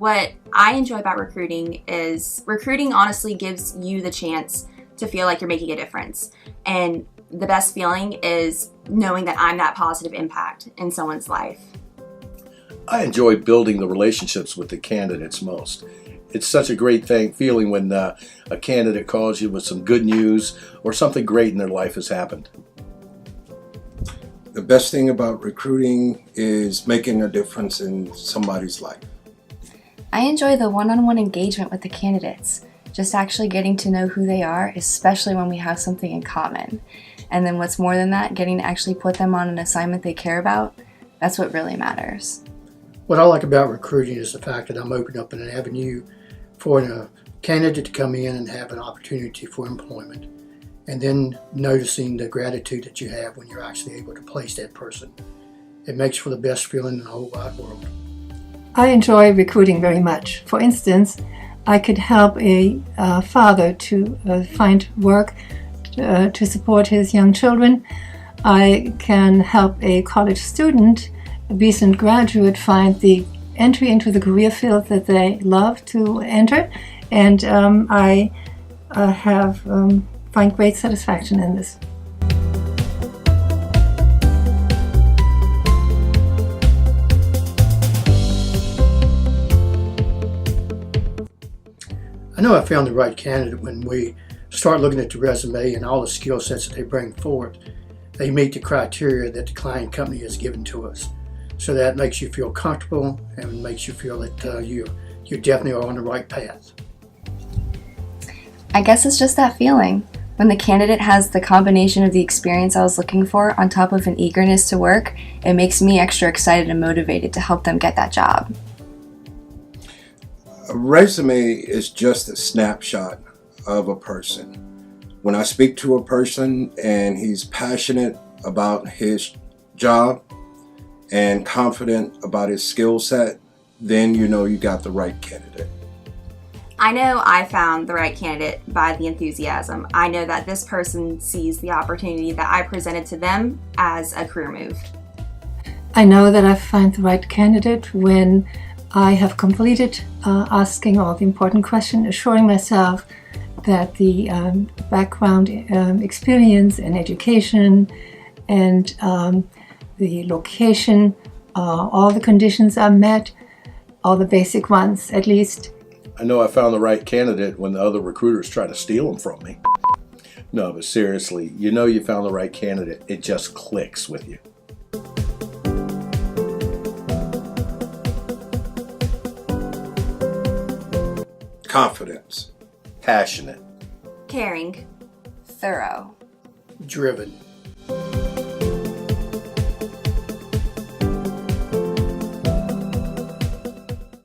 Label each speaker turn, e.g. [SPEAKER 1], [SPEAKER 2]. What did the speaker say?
[SPEAKER 1] What I enjoy about recruiting honestly gives you the chance to feel like you're making a difference. And the best feeling is knowing that I'm that positive impact in someone's life.
[SPEAKER 2] I enjoy building the relationships with the candidates most. It's such a great feeling when a candidate calls you with some good news or something great in their life has happened.
[SPEAKER 3] The best thing about recruiting is making a difference in somebody's life.
[SPEAKER 4] I enjoy the one-on-one engagement with the candidates, just actually getting to know who they are, especially when we have something in common. And then what's more than that, getting to actually put them on an assignment they care about, that's what really matters.
[SPEAKER 5] What I like about recruiting is the fact that I'm opening up an avenue for a candidate to come in and have an opportunity for employment, and then noticing the gratitude that you have when you're actually able to place that person. It makes for the best feeling in the whole wide world.
[SPEAKER 6] I enjoy recruiting very much. For instance, I could help a father to find work to support his young children. I can help a college student, a recent graduate, find the entry into the career field that they love to enter, and I find great satisfaction in this.
[SPEAKER 5] I know I found the right candidate when we start looking at the resume and all the skill sets that they bring forward. They meet the criteria that the client company has given to us. So that makes you feel comfortable and makes you feel that you definitely are on the right path.
[SPEAKER 4] I guess it's just that feeling. When the candidate has the combination of the experience I was looking for on top of an eagerness to work, it makes me extra excited and motivated to help them get that job.
[SPEAKER 3] A resume is just a snapshot of a person. When I speak to a person and he's passionate about his job and confident about his skill set, then you know you got the right candidate.
[SPEAKER 1] I know I found the right candidate by the enthusiasm. I know that this person sees the opportunity that I presented to them as a career move.
[SPEAKER 6] I know that I find the right candidate when I have completed asking all the important questions, assuring myself that the background experience and education and the location, all the conditions are met, all the basic ones at least.
[SPEAKER 2] I know I found the right candidate when the other recruiters try to steal them from me. No, but seriously, you know you found the right candidate. It just clicks with you.
[SPEAKER 3] Confidence.
[SPEAKER 2] Passionate.
[SPEAKER 1] Caring.
[SPEAKER 4] Thorough.
[SPEAKER 5] Driven.